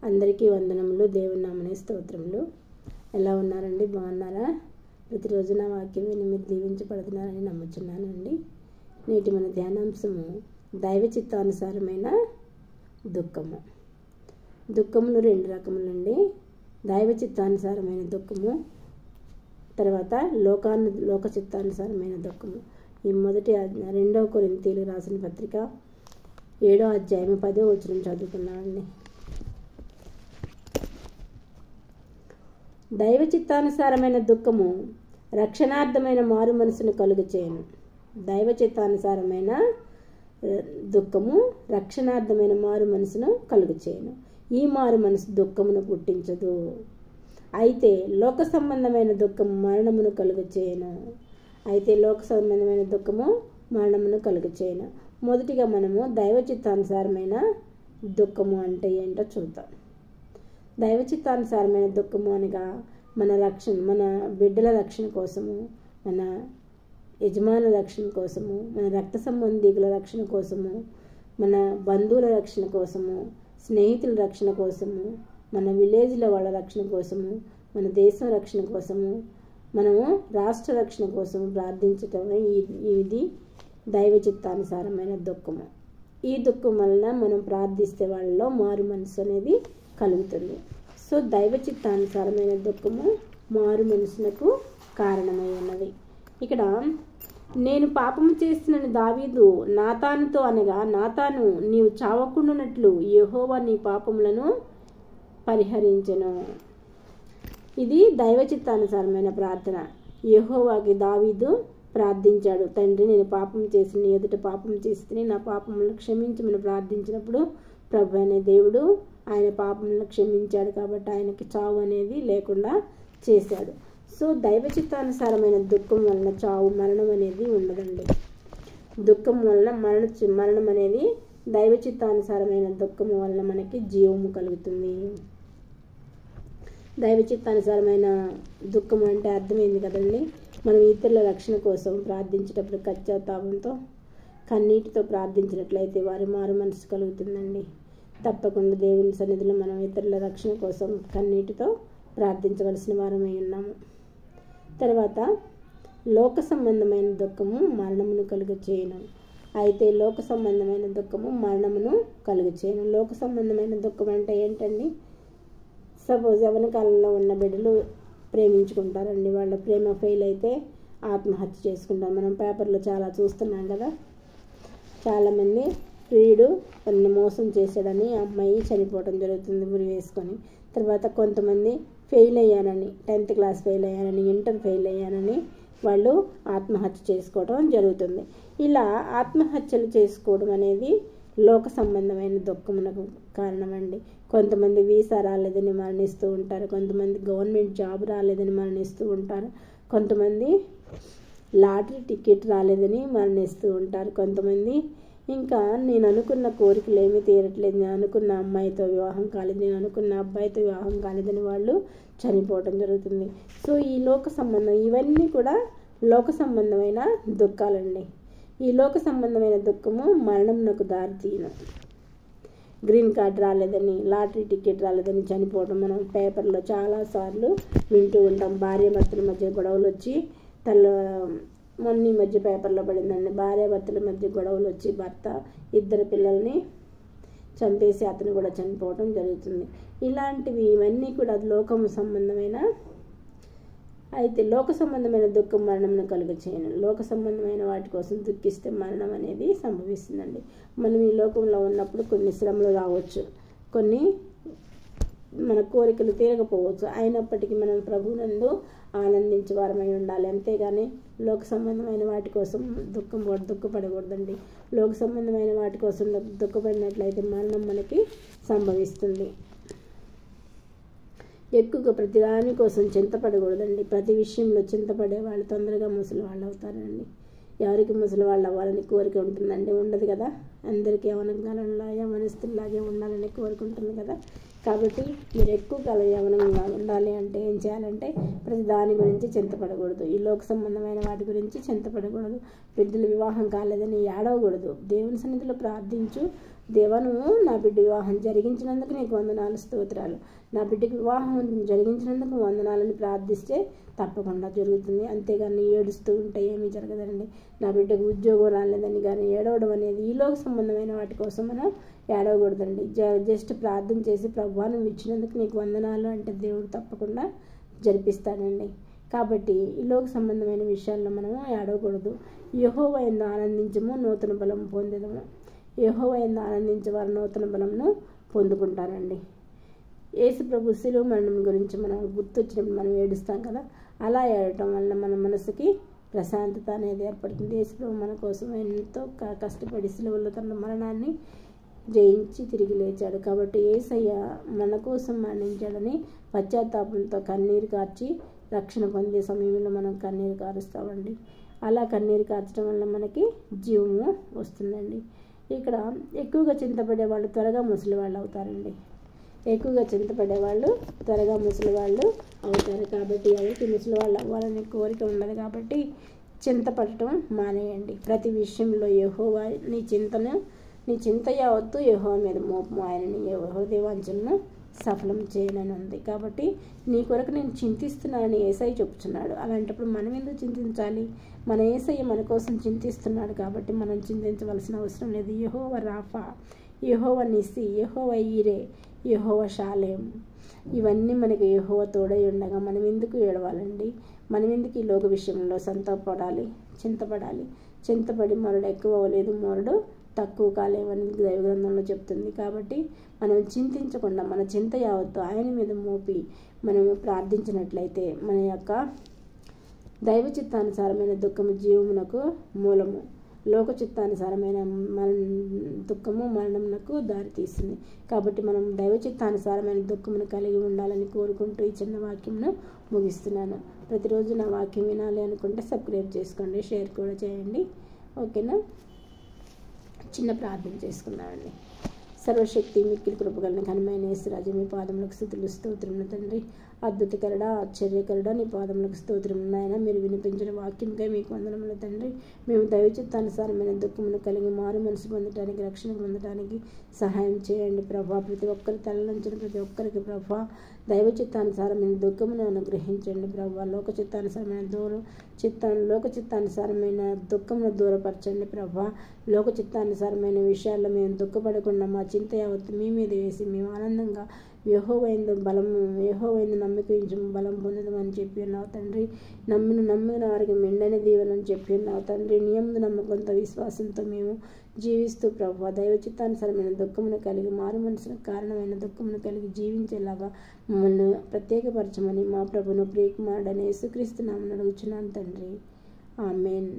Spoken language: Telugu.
అందరికీ వందనములు. దేవుని నామమున స్తోత్రములు. ఎలా ఉన్నారండి? బాగున్నారా? ప్రతిరోజు నా వాక్యం విని మీరు దీవించబడుతున్నారని నమ్ముచున్నానండి. నేటి మన ధ్యానాంశము దైవ చిత్తానుసారమైన దుఃఖము. దుఃఖములు రెండు రకములండి. దైవ చిత్తానుసారమైన దుఃఖము, తర్వాత లోక చిత్తానుసారమైన దుఃఖము. ఈ మొదటి 2 కొరింథీయులకు రాసిన పత్రిక 7వ అధ్యాయం 10వ వచనం చదువుకున్నామండి. దైవ చిత్తానుసారమైన దుఃఖము రక్షణార్థమైన మారు మనసును కలుగచేయను. దైవ చిత్తానుసారమైన దుఃఖము రక్షణార్థమైన మారు మనసును కలుగచేయను. ఈ మారు మనసు దుఃఖమును పుట్టించదు. అయితే లోక సంబంధమైన దుఃఖము మరణమును కలుగచేయను. మరణమును కలుగచేయను. మొదటిగా మనము దైవ చిత్తానుసారమైన దుఃఖము అంటే ఏంటో చూద్దాం. దైవ చిత్తానుసారమైన దుఃఖము అనగా మన బిడ్డల రక్షణ కోసము, మన యజమానుల రక్షణ కోసము, మన రక్త సంబంధికుల రక్షణ కోసము, మన బంధువుల రక్షణ కోసము, స్నేహితుల రక్షణ కోసము, మన విలేజ్ల వాళ్ళ రక్షణ కోసము, మన దేశం రక్షణ కోసము, మనము రాష్ట్ర రక్షణ కోసము ప్రార్థించటమే ఇది దైవ చిత్తానుసారమైన దుఃఖము. ఈ దుఃఖం వలన మనం ప్రార్థిస్తే వాళ్ళలో మారు మనసు అనేది కలుగుతుంది. సో దైవ చిత్తానుసారమైన దుఃఖము మారు మనసునకు కారణమై ఉన్నది. ఇక్కడ నేను పాపము చేస్తున్న దావీదు నాతానుతో అనగా, నాతాను నీవు చావకుండానట్లు యెహోవా నీ పాపములను పరిహరించెను. ఇది దైవ చిత్తానుసారమైన ప్రార్థన. యెహోవాకి దావీదు ప్రార్థించాడు, తండ్రి నేను పాపం చేసి నీ ఎదుట పాపం చేస్తే నా పాపములను క్షమించమని ప్రార్థించినప్పుడు ప్రభు అనే దేవుడు ఆయన పాపములను క్షమించాడు. కాబట్టి ఆయనకి చావు అనేది లేకుండా చేశాడు. సో దైవ చిత్తానుసారమైన దుఃఖం వలన చావు, మరణం అనేది ఉండదండి. దుఃఖం వలన మరణం అనేది, దైవ చిత్తానుసారమైన దుఃఖం వలన మనకి జీవము కలుగుతుంది. దైవ చిత్తానుసారమైన దుఃఖం అంటే అర్థమైంది కదండి. మనం ఇతరుల రక్షణ కోసం ప్రార్థించేటప్పుడు పశ్చాత్తాపంతో కన్నీటితో ప్రార్థించినట్లయితే వారి మారు మనసు కలుగుతుందండి. తప్పకుండా దేవుని సన్నిధిలో మనం ఇతరుల రక్షణ కోసం కన్నీటితో ప్రార్థించవలసిన వారమై ఉన్నాము. తర్వాత లోక సంబంధమైన దుఃఖము మరణమును కలుగచేయను. అయితే లోక సంబంధమైన దుఃఖము మరణమును కలుగచేయను. లోక సంబంధమైన దుఃఖం అంటే ఏంటండి? సపోజ్ యవ్వన కాలంలో ఉన్న బిడ్డలు ప్రేమించుకుంటారండి. వాళ్ళ ప్రేమ ఫెయిల్ అయితే ఆత్మహత్య చేసుకుంటారు. మనం పేపర్లో చాలా చూస్తున్నాం కదా. చాలామంది ప్రియుడు తనని మోసం చేశాడని అమ్మాయి చనిపోవడం జరుగుతుంది ఉరి వేసుకొని. తర్వాత కొంతమంది ఫెయిల్ అయ్యానని, 10th క్లాస్ ఫెయిల్ అయ్యానని, ఇంటర్ ఫెయిల్ అయ్యానని వాళ్ళు ఆత్మహత్య చేసుకోవడం జరుగుతుంది. ఇలా ఆత్మహత్యలు చేసుకోవడం అనేది లోక సంబంధమైన దుఃఖమునకు కారణమండి. కొంతమంది వీసా రాలేదని మరణిస్తూ ఉంటారు. కొంతమంది గవర్నమెంట్ జాబ్ రాలేదని మరణిస్తూ ఉంటారు. కొంతమంది లాటరీ టికెట్ రాలేదని మరణిస్తూ ఉంటారు. కొంతమంది ఇంకా నేను అనుకున్న కోరికలు ఏమీ తీరట్లేదు, నేను అనుకున్న అమ్మాయితో వివాహం కాలేదు, నేను అనుకున్న అబ్బాయితో వివాహం కాలేదని వాళ్ళు చనిపోవడం జరుగుతుంది. సో ఈ లోక సంబంధం, ఇవన్నీ కూడా లోక సంబంధమైన దుఃఖాలండి. ఈ లోక సంబంధమైన దుఃఖము మరణంకు దారితీయను. గ్రీన్ కార్డ్ రాలేదని, లాటరీ టికెట్ రాలేదని చనిపోవడం మనం పేపర్లో చాలాసార్లు వింటూ ఉంటాం. భార్యాభర్తల మధ్య గొడవలు వచ్చి మొన్న మధ్య పేపర్లో పడిందండి. భార్యాభర్తల మధ్య గొడవలు వచ్చి భర్త 2 పిల్లల్ని చంపేసి అతను కూడా చనిపోవడం జరుగుతుంది. ఇవన్నీ కూడా లోకం సంబంధమైన. అయితే లోక సంబంధమైన దుఃఖం మరణంను కలుగచేయను. లోక సంబంధమైన వాటి కోసం దుఃఖిస్తే మరణం అనేది సంభవిస్తుందండి. మనం ఈ లోకంలో ఉన్నప్పుడు కొన్ని శ్రమలు రావచ్చు, కొన్ని మన కోరికలు తీరకపోవచ్చు. అయినప్పటికీ మనం ప్రభువునందు ఆనందించే వారమై ఉండాలి. అంతేగాని లోక సంబంధమైన వాటి కోసం దుఃఖపడకూడదండి. లోక సంబంధమైన వాటి కోసం దుఃఖపడినట్లయితే మరణం మనకి సంభవిస్తుంది. ఎక్కువగా ప్రతి దాని కోసం చింతపడకూడదండి. ప్రతి విషయంలో చింతపడే వాళ్ళు తొందరగా ముసలి వాళ్ళు అవుతారండి. ఎవరికి ముసలి వాళ్ళు అవ్వాలని కోరిక ఉంటుందండి? ఉండదు కదా. అందరికీ యవనస్తుల్లాగే ఉండాలని కోరిక ఉంటుంది కదా. కాబట్టి మీరు ఎక్కువ కాలం యవనంగా ఉండాలి అంటే ఏం చేయాలంటే ప్రతి దాని గురించి చింతపడకూడదు. ఈ లోక సంబంధమైన వాటి గురించి చింతపడకూడదు. బిడ్డలు వివాహం కాలేదని ఏడవకూడదు. దేవుని సన్నిధిలో ప్రార్థించు, దేవా, నువ్వు నా బిడ్డ వివాహం జరిగించినందుకు నీకు వందనాలు, స్తోత్రాలు. నా బిడ్డకి వివాహం జరిగించినందుకు వందనాలని ప్రార్థిస్తే తప్పకుండా జరుగుతుంది. అంతేగాని ఏడుస్తూ ఉంటే ఏమీ జరగదండి. నా బిడ్డకు ఉద్యోగం రాలేదని కానీ ఏడవడం అనేది ఈలోక సంబంధమైన వాటి కోసం మనం ఏడవకూడదండి. జస్ట్ ప్రార్థన చేసి ప్రభువా నువ్వు ఇచ్చినందుకు నీకు వందనాలు అంటే దేవుడు తప్పకుండా జరిపిస్తాడండి. కాబట్టి ఈలోక సంబంధమైన విషయాల్లో మనము ఏడవకూడదు. యెహోవా యందు ఆనందించము, నూతన బలం పొందెదము. యెహోవా యందు ఆనందించే వారు నూతన బలంను పొందుకుంటారండి. యేసు ప్రభు శిలువ మరణం గురించి మనం గుర్తొచ్చినప్పుడు మనం ఏడుస్తాం కదా, అలా ఏడటం వల్ల మన మనసుకి ప్రశాంతత అనేది ఏర్పడుతుంది. యేసు ప్రభు మన కోసం ఎంతో కష్టపడి శిలువలో తన మరణాన్ని జయించి తిరిగి లేచాడు. కాబట్టి యేసయ్య మన కోసం మరణించాడని పశ్చాత్తాపంతో కన్నీరు కార్చి రక్షణ పొందే సమయంలో మనం కన్నీరు కారుస్తామండి. అలా కన్నీరు కార్చడం వల్ల మనకి జీవము వస్తుందండి. ఇక్కడ ఎక్కువగా చింతపడే వాళ్ళు త్వరగా ముసలి వాళ్ళు అవుతారండి. ఎక్కువగా చింతపడేవాళ్ళు త్వరగా ముసలి వాళ్ళు అవుతారు. కాబట్టి ఎవరికి ముసలి వాళ్ళు అవ్వాలనే కోరిక ఉండదు. కాబట్టి చింతపడటం మానేయండి. ప్రతి విషయంలో యెహోవా నీ చింత యావత్తు యెహోవా మీద మోపము, ఆయన నీ హృదయవాంఛలను సఫలం చేయనని ఉంది. కాబట్టి నీ కొరకు నేను చింతిస్తున్నానని యేసయ్య చెప్పుచున్నాడు. అలాంటప్పుడు మనం ఎందుకు చింతించాలి? మన యేసయ్య మన కోసం చింతిస్తున్నాడు కాబట్టి మనం చింతించవలసిన అవసరం లేదు. యెహోవా రాఫా, యెహోవా నిస్సి, యెహోవా ఈరే, యెహోవా షాలేం, ఇవన్నీ మనకి యెహోవా తోడై ఉండగా మనం ఎందుకు ఏడవాలండి? మనం ఎందుకు ఈ లోక విషయంలో సంతాపడాలి, చింతపడాలి? చింతపడి మొరడు ఎక్కువ అవ్వలేదు, మొరడు తక్కువ కాలేమని దైవగ్రంథంలో చెప్తుంది. కాబట్టి మనం చింతించకుండా మన చింత యావత్తు ఆయన మీద మోపి మనము ప్రార్థించినట్లయితే మన యొక్క దైవ చిత్తానుసారమైన దుఃఖము జీవమునకు మూలము, లోక చిత్తానుసారమైన దుఃఖము మరణమునకు దారితీస్తుంది. కాబట్టి మనం దైవ చిత్తానుసారమైన దుఃఖమును కలిగి ఉండాలని కోరుకుంటూ ఈ చిన్న వాక్యంను ముగిస్తున్నాను. ప్రతిరోజు నా వాక్యం వినాలి అనుకుంటే సబ్స్క్రైబ్ చేసుకోండి, షేర్ కూడా చేయండి. ఓకేనా? చిన్న ప్రార్థన చేసుకున్నామండి. సర్వశక్తి మిక్కిలి కృపగలని ఘనమైన యేసురాజు మీ పాదములకు స్తుతులు స్తోత్రములు తండ్రి. అద్భుతకరుడా, ఆశ్చర్యకరుడా, నీ పాదములకు స్తోత్రములు నాయన. మీరు వినిపించిన వాక్యంకై మీకు వందనములు తండ్రి. మేము దైవ చిత్తానుసారమైన దుఃఖమును కలిగి మారు మనసు పొందటానికి, రక్షణ పొందటానికి సహాయం చేయండి ప్రభా. ప్రతి ఒక్కరి తలలంచిన ప్రతి ఒక్కరికి ప్రభా దైవ చిత్తానుసారమైన దుఃఖమును అనుగ్రహించండి ప్రభా. లోక చిత్తానుసారమైన దుఃఖమును దూరపరచండి ప్రభా. లోక చిత్తానుసారమైన విషయాల్లో మేము దుఃఖపడకుండా మా చింత యావత్తు మీ మీద వేసి మేము ఆనందంగా యెహోవా యందు నమ్మిక ఉంచుము, బలం పొందుదామని చెప్పి ఉన్నావు తండ్రి. నమ్మిన వారికి మెండైన దీవెనని చెప్పి ఉన్నావు తండ్రి. నీ యందు నమ్మకంతో విశ్వాసంతో మేము జీవిస్తూ ప్రభు దైవ చిత్తానుసారమైన దుఃఖమును కలిగి మారు మనసుకు కారణమైన దుఃఖమును కలిగి జీవించేలాగా మమ్మల్ని ప్రత్యేకపరచమని మా ప్రభును ప్రియకుమారుడైన యేసుక్రీస్తు నామమున అడుగుచున్నాను తండ్రి. ఆమేన్.